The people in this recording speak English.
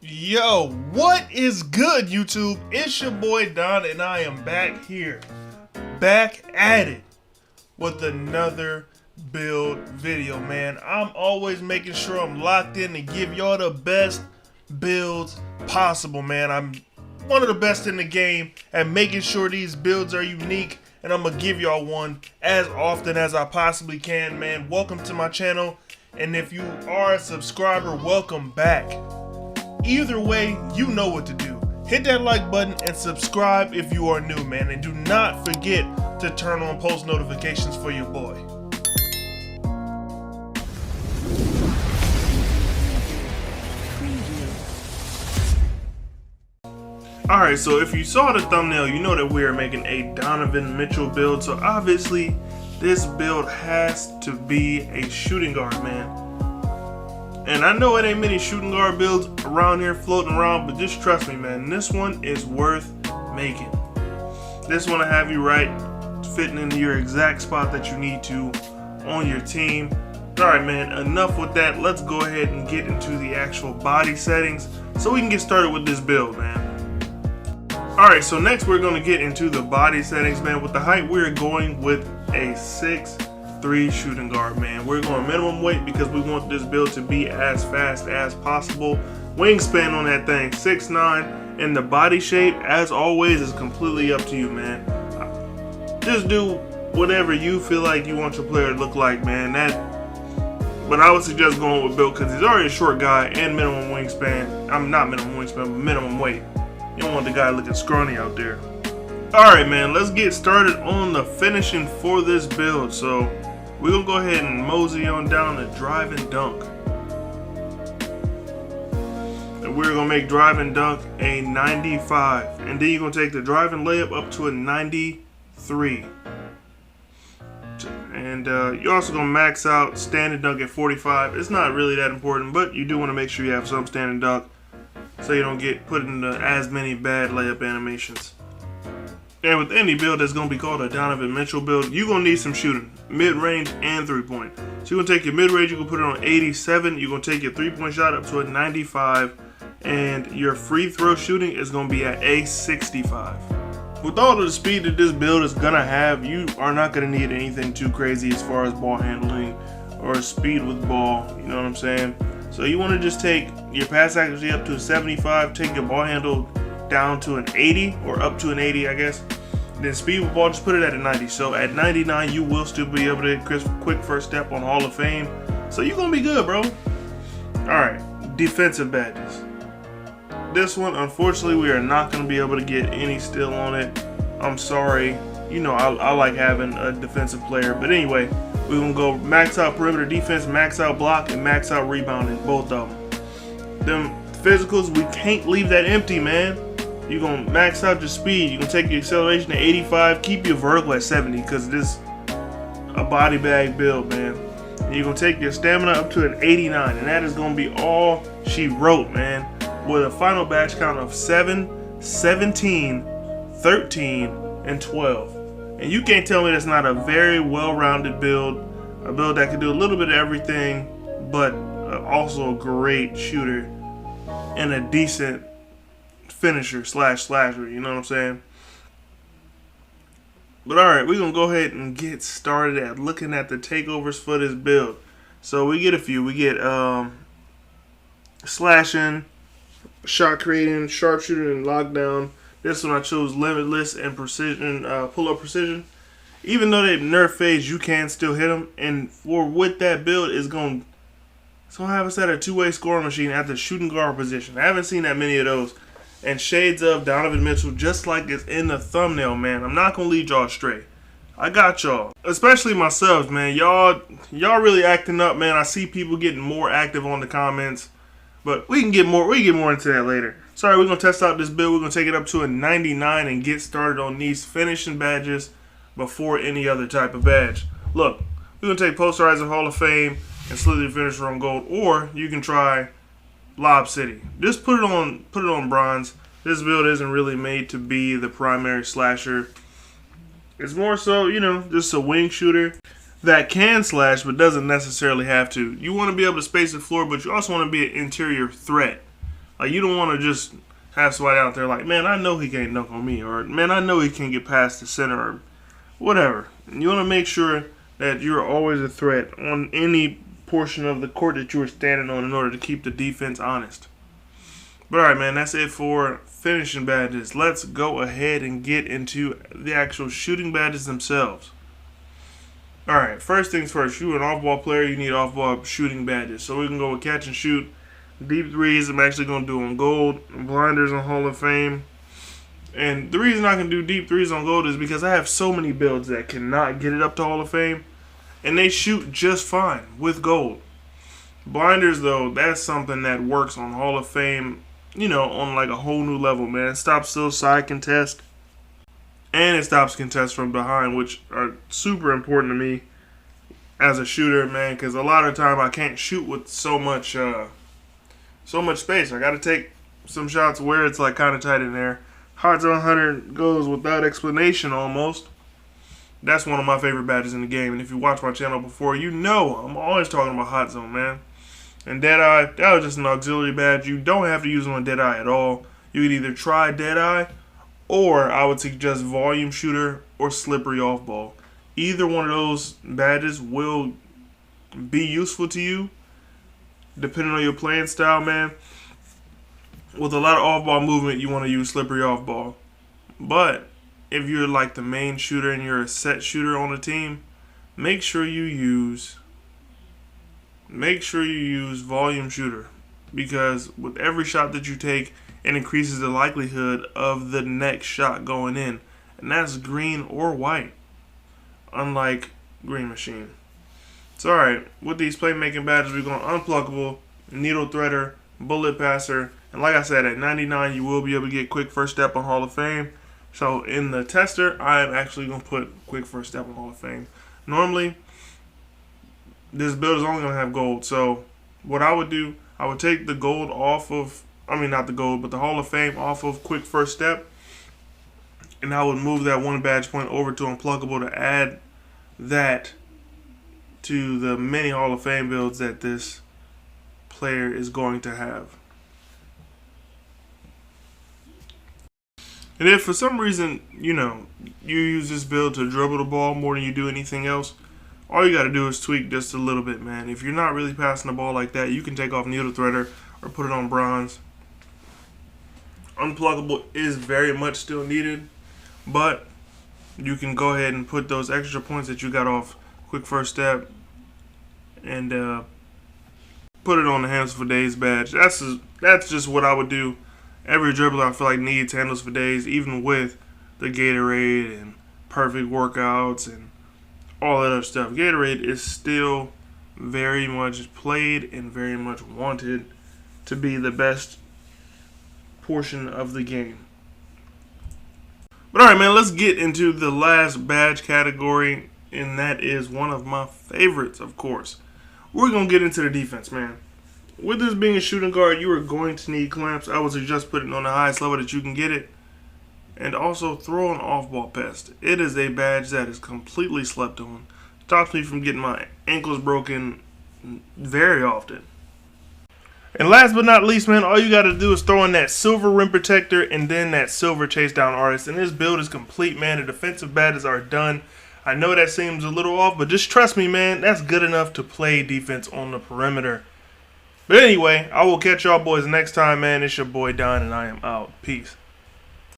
Yo, what is good, YouTube? It's your boy Don, and I am back here, back at it with another build video, man. I'm always making sure I'm locked in to give y'all the best builds possible, man. I'm one of the best in the game at making sure these builds are unique, and I'm gonna give y'all one as often as I possibly can, man. Welcome to my channel, and if you are a subscriber, welcome back. Either way, you know what to do. Hit that like button and subscribe if you are new, man. And do not forget to turn on post notifications for your boy. Alright, so if you saw the thumbnail, you know that we are making a Donovan Mitchell build. So obviously, this build has to be a shooting guard, man. And I know it ain't many shooting guard builds around here floating around, but just trust me, man, this one is worth making. This one will have you right, fitting into your exact spot that you need to on your team. Alright, man, enough with that. Let's go ahead and get into the actual body settings so we can get started with this build, man. Alright, so next we're going to get into the body settings, man. With the height, we're going with a 6'3" shooting guard, man. We're going minimum weight because we want this build to be as fast as possible. Wingspan on that thing, 6'9", and the body shape, as always, is completely up to you, man. Just do whatever you feel like you want your player to look like, man. But I would suggest going with Bill because he's already a short guy and minimum wingspan. I'm not minimum wingspan, but minimum weight. You don't want the guy looking scrawny out there. Alright, man, let's get started on the finishing for this build. So we're going to go ahead and mosey on down to drive and dunk. And we're going to make drive and dunk a 95. And then you're going to take the drive and layup up to a 93. And you're also going to max out stand and dunk at 45. It's not really that important, but you do want to make sure you have some stand and dunk so you don't get put into as many bad layup animations. And with any build that's going to be called a Donovan Mitchell build, you're going to need some shooting, mid-range and three-point. So you're going to take your mid-range, you're going to put it on 87, you're going to take your three-point shot up to a 95, and your free throw shooting is going to be at a 65. With all of the speed that this build is going to have, you are not going to need anything too crazy as far as ball handling or speed with ball, you know what I'm saying? So you want to just take your pass accuracy up to a 75, take your ball handle down to an 80 or up to an 80, I guess. Then speed with ball, just put it at a 90. So at 99, you will still be able to quick first step on Hall of Fame. So you're gonna be good, bro. All right, defensive badges. This one, unfortunately, we are not gonna be able to get any steal on it. I'm sorry. You know, I like having a defensive player, but anyway, we're gonna go max out perimeter defense, max out block, and max out rebounding, both of them. Them physicals, we can't leave that empty, man. You're going to max out your speed. You're going to take your acceleration to 85. Keep your vertical at 70 because this is a body bag build, man. And you're going to take your stamina up to an 89. And that is going to be all she wrote, man. With a final batch count of 7, 17, 13, and 12. And you can't tell me that's not a very well-rounded build. A build that can do a little bit of everything, but also a great shooter and a decent finisher slash slasher, you know what I'm saying? But alright, we're going to go ahead and get started at looking at the takeovers for this build. So we get a few. We get slashing, shot creating, sharpshooting, and lockdown. This one I chose limitless and precision, pull-up precision. Even though they nerf phase, you can still hit them. And with that build, it's going to have us at a two-way scoring machine at the shooting guard position. I haven't seen that many of those. And shades of Donovan Mitchell, just like it's in the thumbnail, man. I'm not gonna lead y'all astray. I got y'all, especially my subs, man. Y'all really acting up, man. I see people getting more active on the comments, but we can get more into that later. Sorry, we're gonna test out this build. We're gonna take it up to a 99 and get started on these finishing badges before any other type of badge. Look, we're gonna take Posterizer Hall of Fame and Slither Finisher on gold, or you can try Lob City. Just put it on bronze. This build isn't really made to be the primary slasher. It's more so, you know, just a wing shooter that can slash but doesn't necessarily have to. You want to be able to space the floor, but you also want to be an interior threat. Like, you don't want to just have somebody out there like, man, I know he can't dunk on me, or man, I know he can't get past the center, or whatever. You want to make sure that you're always a threat on any portion of the court that you are standing on in order to keep the defense honest. But alright, man, that's it for finishing badges. Let's go ahead and get into the actual shooting badges themselves. Alright, first things first, you're an off-ball player, you need off-ball shooting badges. So we can go with catch and shoot. Deep threes, I'm actually going to do on gold. Blinders on Hall of Fame. And the reason I can do deep threes on gold is because I have so many builds that cannot get it up to Hall of Fame. And they shoot just fine with gold. Blinders, though, that's something that works on Hall of Fame, you know, on like a whole new level, man. It stops those side contests. And it stops contests from behind, which are super important to me as a shooter, man. Because a lot of the time I can't shoot with so much space. I got to take some shots where it's like kind of tight in there. Hot Zone 100 goes without explanation almost. That's one of my favorite badges in the game. And if you watch my channel before, you know I'm always talking about Hot Zone, man. And Deadeye, that was just an auxiliary badge. You don't have to use it on Deadeye at all. You could either try Deadeye, or I would suggest Volume Shooter or Slippery Off Ball. Either one of those badges will be useful to you, depending on your playing style, man. With a lot of off-ball movement, you want to use Slippery Off Ball. But if you're like the main shooter and you're a set shooter on the team, make sure you use Volume Shooter, because with every shot that you take, it increases the likelihood of the next shot going in, and that's green or white, unlike Green Machine. So alright, with these playmaking badges, we're going Unpluckable, Needle Threader, Bullet Passer, and like I said, at 99 you will be able to get Quick First Step on Hall of Fame. So in the tester, I am actually going to put Quick First Step on Hall of Fame. Normally, this build is only going to have gold. So what I would do, I would take the gold off of, not the gold, but the Hall of Fame off of Quick First Step. And I would move that one badge point over to Unpluckable to add that to the many Hall of Fame builds that this player is going to have. And if for some reason, you use this build to dribble the ball more than you do anything else, all you got to do is tweak just a little bit, man. If you're not really passing the ball like that, you can take off Needle Threader or put it on Bronze. Unpluckable is very much still needed, but you can go ahead and put those extra points that you got off Quick First Step and put it on the Handles for Days badge. That's just what I would do. Every dribbler I feel like needs Handles for Days, even with the Gatorade and Perfect Workouts and all that other stuff. Gatorade is still very much played and very much wanted to be the best portion of the game. But alright, man, let's get into the last badge category, and that is one of my favorites, of course. We're going to get into the defense, man. With this being a shooting guard, you are going to need clamps. I would suggest putting it on the highest level that you can get it. And also throw an off-ball pest. It is a badge that is completely slept on. Stops me from getting my ankles broken very often. And last but not least, man, all you got to do is throw in that silver rim protector and then that silver chase down artist. And this build is complete, man. The defensive badges are done. I know that seems a little off, but just trust me, man. That's good enough to play defense on the perimeter. But anyway, I will catch y'all boys next time, man. It's your boy Don, and I am out. Peace.